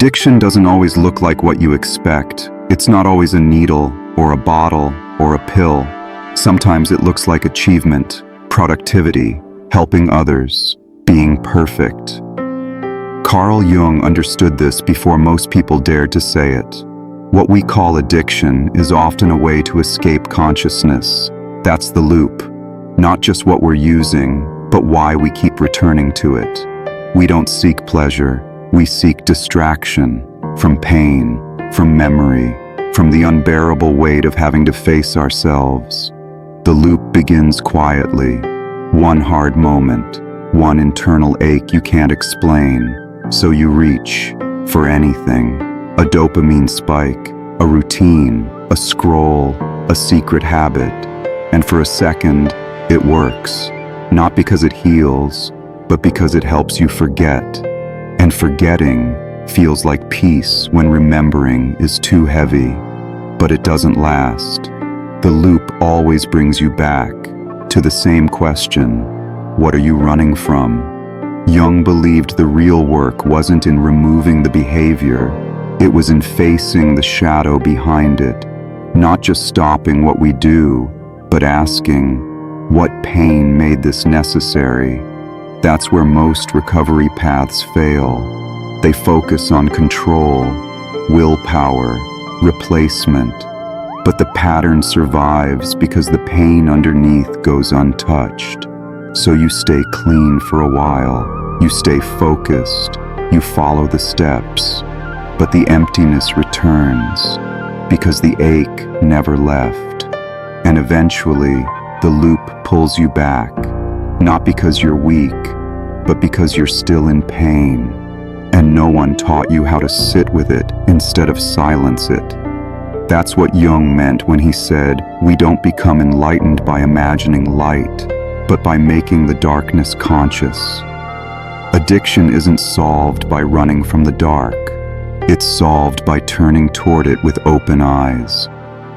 Addiction doesn't always look like what you expect. It's not always a needle or a bottle or a pill. Sometimes it looks like achievement, productivity, helping others, being perfect. Carl Jung understood this before most people dared to say it. What we call addiction is often a way to escape consciousness. That's the loop. Not just what we're using, but why we keep returning to it. We don't seek pleasure. We seek distraction from pain, from memory, from the unbearable weight of having to face ourselves. The loop begins quietly. One hard moment, one internal ache you can't explain. So you reach for anything. A dopamine spike, a routine, a scroll, a secret habit. And for a second, it works. Not because it heals, but because it helps you forget. And forgetting feels like peace when remembering is too heavy. But it doesn't last. The loop always brings you back to the same question: what are you running from? Jung believed the real work wasn't in removing the behavior, it was in facing the shadow behind it. Not just stopping what we do, but asking, what pain made this necessary? That's where most recovery paths fail. They focus on control, willpower, replacement. But the pattern survives because the pain underneath goes untouched. So you stay clean for a while, you stay focused, you follow the steps. But the emptiness returns because the ache never left. And eventually, the loop pulls you back. Not because you're weak, but because you're still in pain. And no one taught you how to sit with it instead of silence it. That's what Jung meant when he said, we don't become enlightened by imagining light, but by making the darkness conscious. Addiction isn't solved by running from the dark. It's solved by turning toward it with open eyes.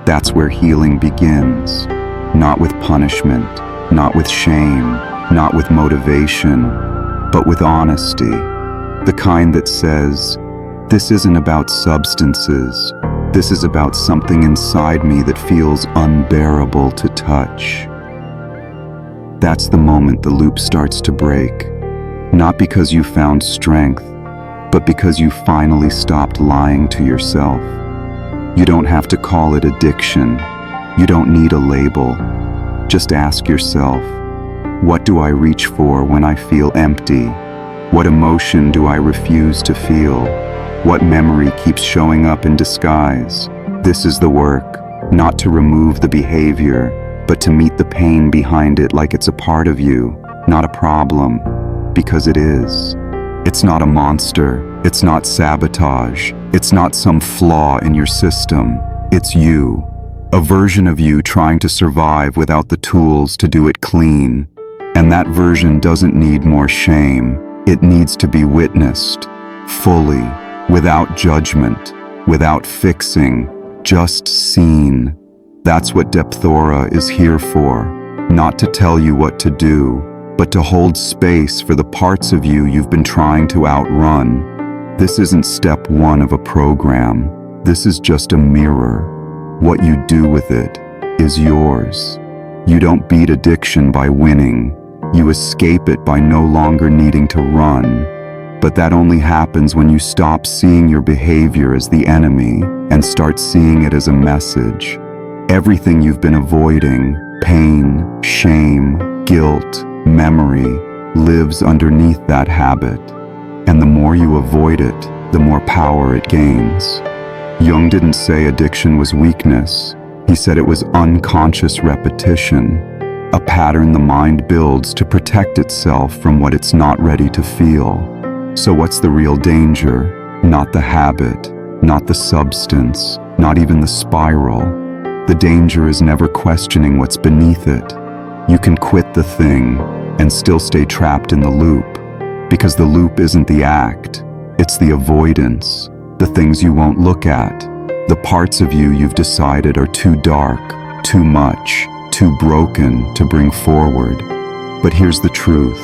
That's where healing begins. Not with punishment, not with shame, not with motivation, but with honesty. The kind that says, this isn't about substances. This is about something inside me that feels unbearable to touch. That's the moment the loop starts to break. Not because you found strength, but because you finally stopped lying to yourself. You don't have to call it addiction. You don't need a label. Just ask yourself, what do I reach for when I feel empty? What emotion do I refuse to feel? What memory keeps showing up in disguise? This is the work, not to remove the behavior, but to meet the pain behind it like it's a part of you, not a problem, because it is. It's not a monster, it's not sabotage, it's not some flaw in your system, it's you. A version of you trying to survive without the tools to do it clean. And that version doesn't need more shame, it needs to be witnessed, fully, without judgment, without fixing, just seen. That's what Depthora is here for, not to tell you what to do, but to hold space for the parts of you you've been trying to outrun. This isn't step one of a program, this is just a mirror. What you do with it is yours. You don't beat addiction by winning, you escape it by no longer needing to run. But that only happens when you stop seeing your behavior as the enemy and start seeing it as a message. Everything you've been avoiding, pain, shame, guilt, memory, lives underneath that habit. And the more you avoid it, the more power it gains. Jung didn't say addiction was weakness. He said it was unconscious repetition, a pattern the mind builds to protect itself from what it's not ready to feel. So what's the real danger? Not the habit, not the substance, not even the spiral. The danger is never questioning what's beneath it. You can quit the thing and still stay trapped in the loop, because the loop isn't the act, it's the avoidance, the things you won't look at, the parts of you you've decided are too dark, too much, too broken to bring forward. But here's the truth.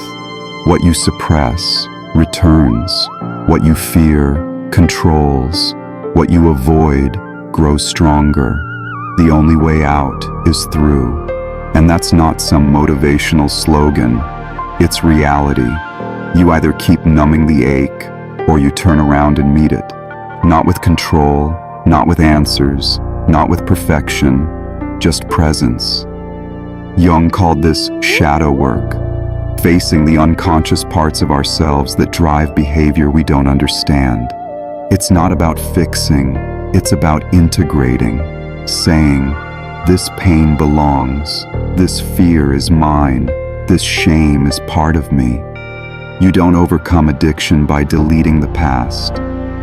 What you suppress returns. What you fear controls. What you avoid grows stronger. The only way out is through. And that's not some motivational slogan. It's reality. You either keep numbing the ache, or you turn around and meet it. Not with control, not with answers, not with perfection, just presence. Jung called this shadow work, facing the unconscious parts of ourselves that drive behavior we don't understand. It's not about fixing, it's about integrating, saying, this pain belongs, this fear is mine, this shame is part of me. You don't overcome addiction by deleting the past.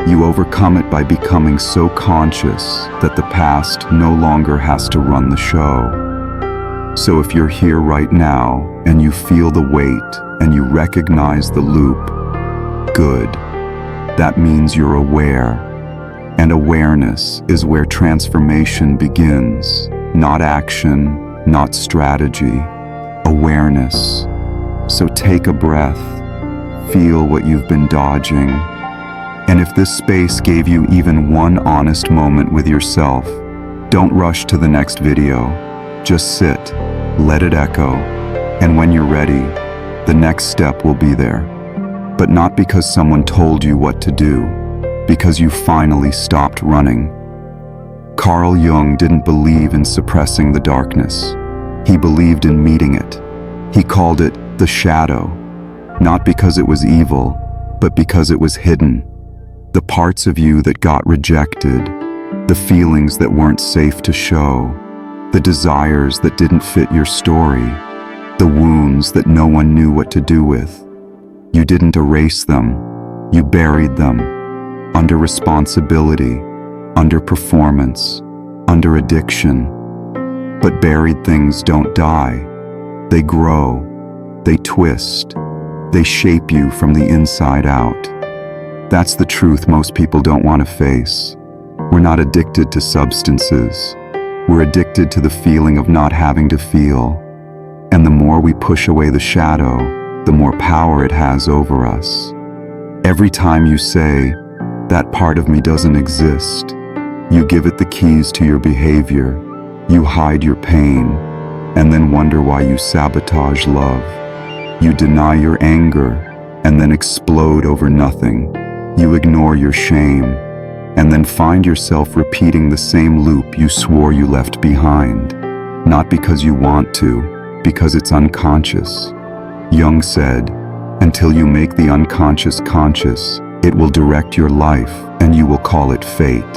You overcome it by becoming so conscious that the past no longer has to run the show. So if you're here right now and you feel the weight and you recognize the loop, good. That means you're aware. And awareness is where transformation begins. Not action, not strategy. Awareness. So take a breath. Feel what you've been dodging. And if this space gave you even one honest moment with yourself, don't rush to the next video. Just sit, let it echo, and when you're ready, the next step will be there. But not because someone told you what to do, because you finally stopped running. Carl Jung didn't believe in suppressing the darkness. He believed in meeting it. He called it the shadow, not because it was evil, but because it was hidden. The parts of you that got rejected, the feelings that weren't safe to show, the desires that didn't fit your story, the wounds that no one knew what to do with. You didn't erase them, you buried them, under responsibility, under performance, under addiction. But buried things don't die. They grow, they twist, they shape you from the inside out. That's the truth most people don't want to face. We're not addicted to substances. We're addicted to the feeling of not having to feel. And the more we push away the shadow, the more power it has over us. Every time you say, that part of me doesn't exist, you give it the keys to your behavior. You hide your pain, and then wonder why you sabotage love. You deny your anger, and then explode over nothing. You ignore your shame, and then find yourself repeating the same loop you swore you left behind. Not because you want to, because it's unconscious. Jung said, until you make the unconscious conscious, it will direct your life, and you will call it fate.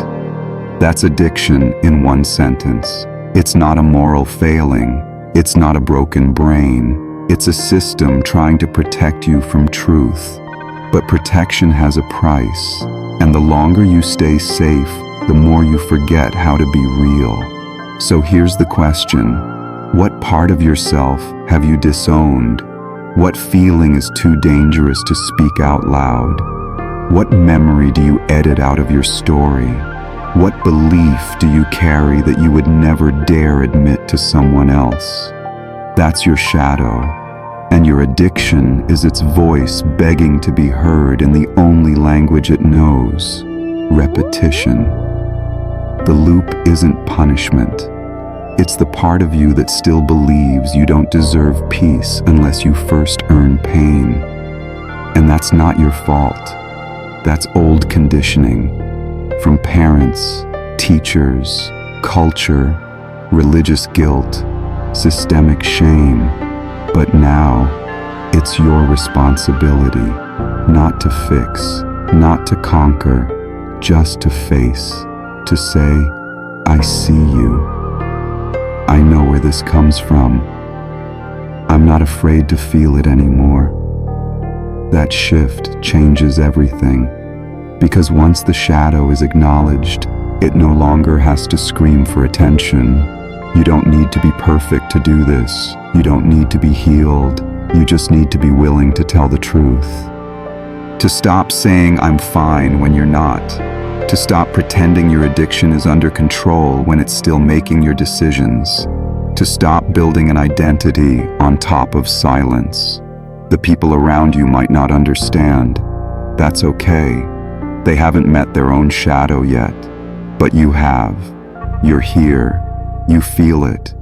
That's addiction in one sentence. It's not a moral failing. It's not a broken brain. It's a system trying to protect you from truth. But protection has a price, and the longer you stay safe, the more you forget how to be real. So here's the question. What part of yourself have you disowned? What feeling is too dangerous to speak out loud? What memory do you edit out of your story? What belief do you carry that you would never dare admit to someone else? That's your shadow. And your addiction is its voice begging to be heard in the only language it knows, repetition. The loop isn't punishment. It's the part of you that still believes you don't deserve peace unless you first earn pain. And that's not your fault. That's old conditioning from parents, teachers, culture, religious guilt, systemic shame. But now, it's your responsibility, not to fix, not to conquer, just to face, to say, I see you. I know where this comes from. I'm not afraid to feel it anymore. That shift changes everything, because once the shadow is acknowledged, it no longer has to scream for attention. You don't need to be perfect to do this. You don't need to be healed. You just need to be willing to tell the truth. To stop saying I'm fine when you're not. To stop pretending your addiction is under control when it's still making your decisions. To stop building an identity on top of silence. The people around you might not understand. That's okay. They haven't met their own shadow yet, but you have. You're here. You feel it.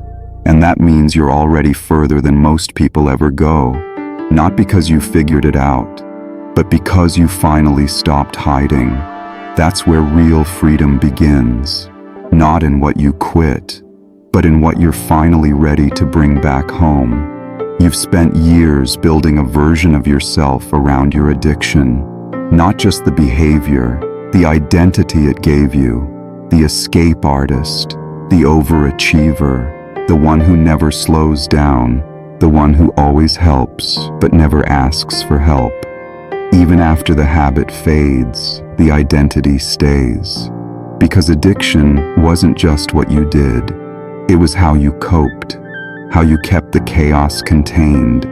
And that means you're already further than most people ever go. Not because you figured it out, but because you finally stopped hiding. That's where real freedom begins. Not in what you quit, but in what you're finally ready to bring back home. You've spent years building a version of yourself around your addiction. Not just the behavior, the identity it gave you. The escape artist, the overachiever, the one who never slows down, the one who always helps but never asks for help. Even after the habit fades, the identity stays. Because addiction wasn't just what you did, it was how you coped, how you kept the chaos contained,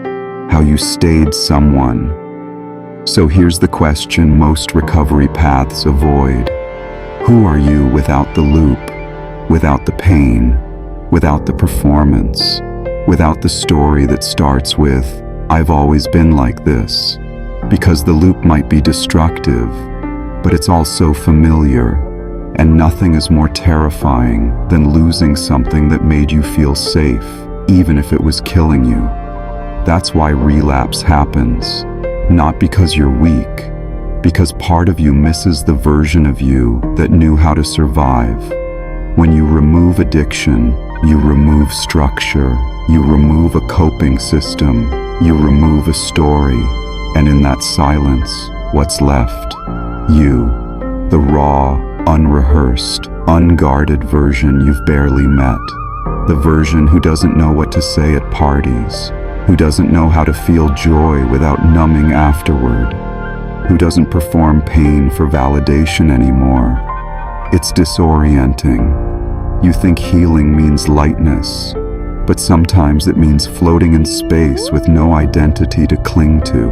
how you stayed someone. So here's the question most recovery paths avoid. Who are you without the loop, without the pain, without the performance, without the story that starts with, "I've always been like this"? Because the loop might be destructive, but it's also familiar, and nothing is more terrifying than losing something that made you feel safe, even if it was killing you. That's why relapse happens, not because you're weak, because part of you misses the version of you that knew how to survive. When you remove addiction, you remove structure, you remove a coping system, you remove a story, and in that silence, what's left? You, the raw, unrehearsed, unguarded version you've barely met. The version who doesn't know what to say at parties, who doesn't know how to feel joy without numbing afterward, who doesn't perform pain for validation anymore. It's disorienting. You think healing means lightness, but sometimes it means floating in space with no identity to cling to.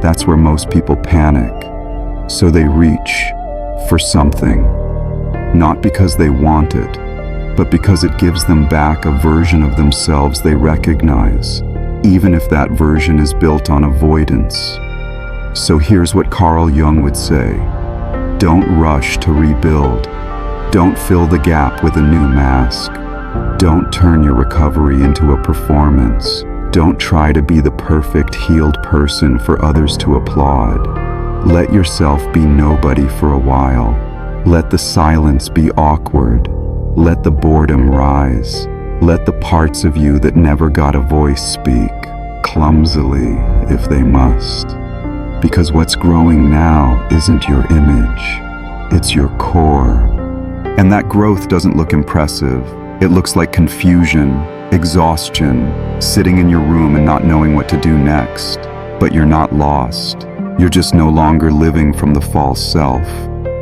That's where most people panic. So they reach for something, not because they want it, but because it gives them back a version of themselves they recognize, even if that version is built on avoidance. So here's what Carl Jung would say: don't rush to rebuild. Don't fill the gap with a new mask. Don't turn your recovery into a performance. Don't try to be the perfect healed person for others to applaud. Let yourself be nobody for a while. Let the silence be awkward. Let the boredom rise. Let the parts of you that never got a voice speak, clumsily if they must. Because what's growing now isn't your image, it's your core. And that growth doesn't look impressive. It looks like confusion, exhaustion, sitting in your room and not knowing what to do next. But you're not lost. You're just no longer living from the false self.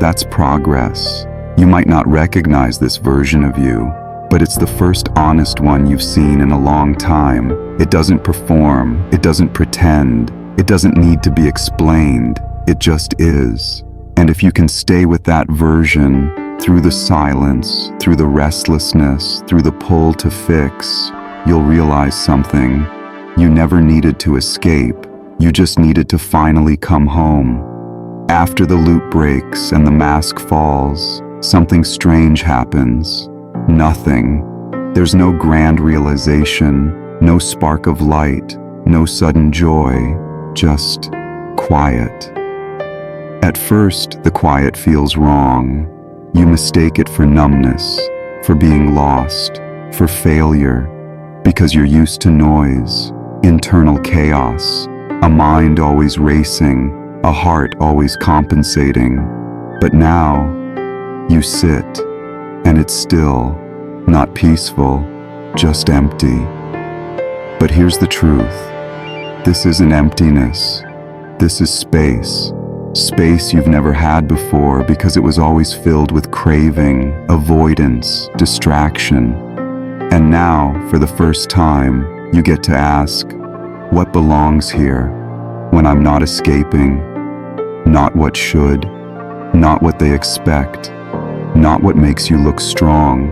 That's progress. You might not recognize this version of you, but it's the first honest one you've seen in a long time. It doesn't perform, it doesn't pretend, it doesn't need to be explained, it just is. And if you can stay with that version, through the silence, through the restlessness, through the pull to fix, you'll realize something. You never needed to escape, you just needed to finally come home. After the loop breaks and the mask falls, something strange happens. Nothing. There's no grand realization, no spark of light, no sudden joy, just quiet. At first, the quiet feels wrong. You mistake it for numbness, for being lost, for failure, because you're used to noise, internal chaos, a mind always racing, a heart always compensating. But now, you sit, and it's still, not peaceful, just empty. But here's the truth. This isn't emptiness. This is space. Space you've never had before because it was always filled with craving, avoidance, distraction. And now, for the first time, you get to ask, what belongs here when I'm not escaping? Not what should, not what they expect, not what makes you look strong,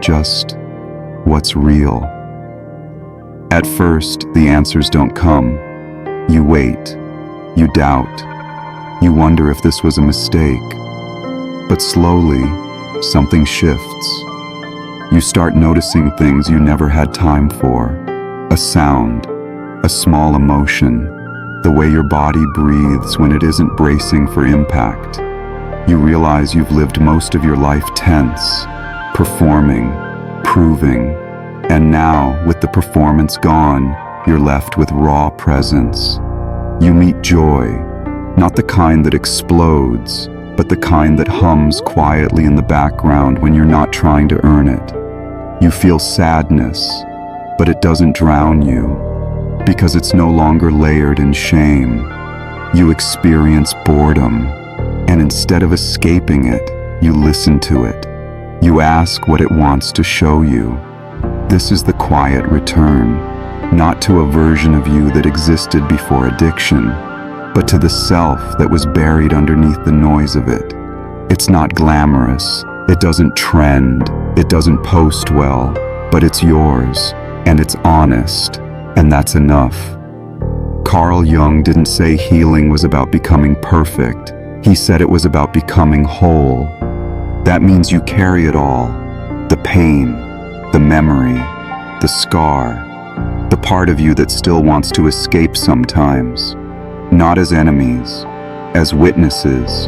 just what's real. At first, the answers don't come. You wait, you doubt, You wonder if this was a mistake. But slowly, something shifts. You start noticing things you never had time for. A sound, a small emotion, the way your body breathes when it isn't bracing for impact. You realize you've lived most of your life tense, performing, proving, and now, with the performance gone, you're left with raw presence. You meet joy, not the kind that explodes, but the kind that hums quietly in the background when you're not trying to earn it. You feel sadness, but it doesn't drown you, because it's no longer layered in shame. You experience boredom, and instead of escaping it, you listen to it. You ask what it wants to show you. This is the quiet return, not to a version of you that existed before addiction, but to the self that was buried underneath the noise of it. It's not glamorous, it doesn't trend, it doesn't post well, but it's yours, and it's honest, and that's enough. Carl Jung didn't say healing was about becoming perfect. He said it was about becoming whole. That means you carry it all. The pain, the memory, the scar, the part of you that still wants to escape sometimes. Not as enemies, as witnesses.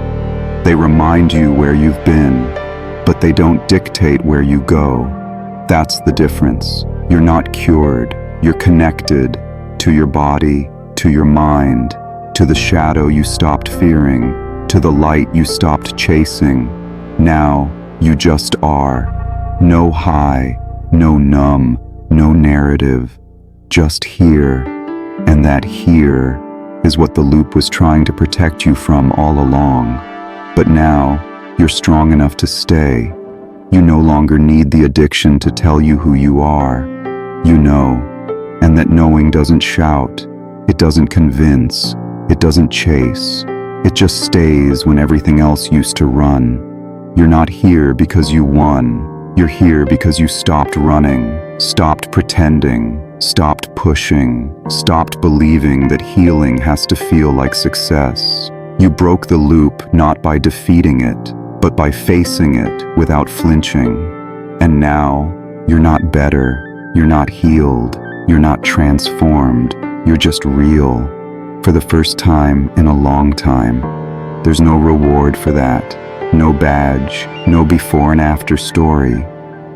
They remind you where you've been, but they don't dictate where you go. That's the difference. You're not cured. You're connected to your body, to your mind, to the shadow you stopped fearing, to the light you stopped chasing. Now, you just are. No high, no numb, no narrative. Just here. And that here is what the loop was trying to protect you from all along. But now, you're strong enough to stay. You no longer need the addiction to tell you who you are. You know, and that knowing doesn't shout, it doesn't convince, it doesn't chase. It just stays when everything else used to run. You're not here because you won. You're here because you stopped running, stopped pretending, stopped pushing, stopped believing that healing has to feel like success. You broke the loop not by defeating it, but by facing it without flinching. And now, you're not better, you're not healed, you're not transformed, you're just real. For the first time in a long time. There's no reward for that, no badge, no before and after story.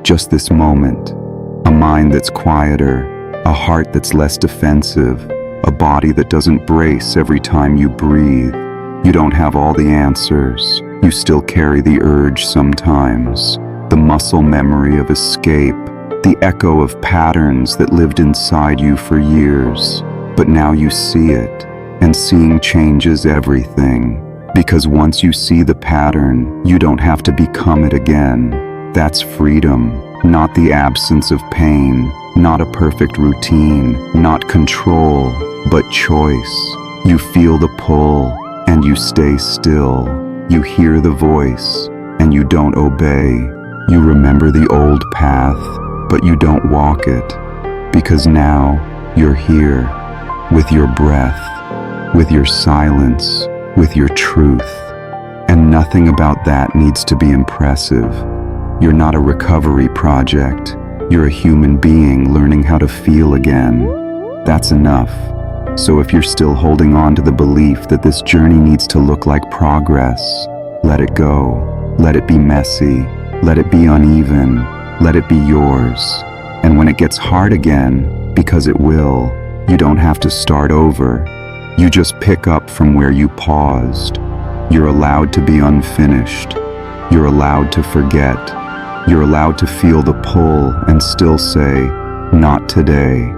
Just this moment, a mind that's quieter, a heart that's less defensive, a body that doesn't brace every time you breathe. You don't have all the answers. You still carry the urge sometimes, the muscle memory of escape, the echo of patterns that lived inside you for years. But now you see it, and seeing changes everything. Because once you see the pattern, you don't have to become it again. That's freedom, not the absence of pain, not a perfect routine, not control, but choice. You feel the pull, and you stay still. You hear the voice, and you don't obey. You remember the old path, but you don't walk it. Because now, you're here, with your breath, with your silence, with your truth. And nothing about that needs to be impressive. You're not a recovery project. You're a human being learning how to feel again. That's enough. So if you're still holding on to the belief that this journey needs to look like progress, let it go. Let it be messy. Let it be uneven. Let it be yours. And when it gets hard again, because it will, you don't have to start over. You just pick up from where you paused. You're allowed to be unfinished. You're allowed to forget. You're allowed to feel the pull and still say, not today.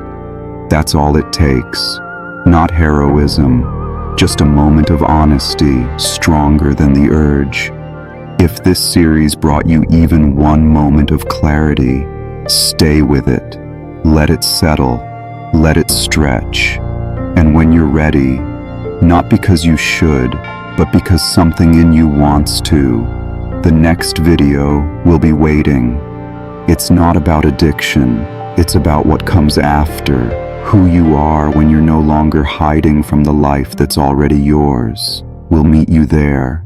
That's all it takes. Not heroism, just a moment of honesty, stronger than the urge. If this series brought you even one moment of clarity, stay with it. Let it settle. Let it stretch. And when you're ready, not because you should, but because something in you wants to, the next video will be waiting. It's not about addiction. It's about what comes after. Who you are when you're no longer hiding from the life that's already yours. We'll meet you there.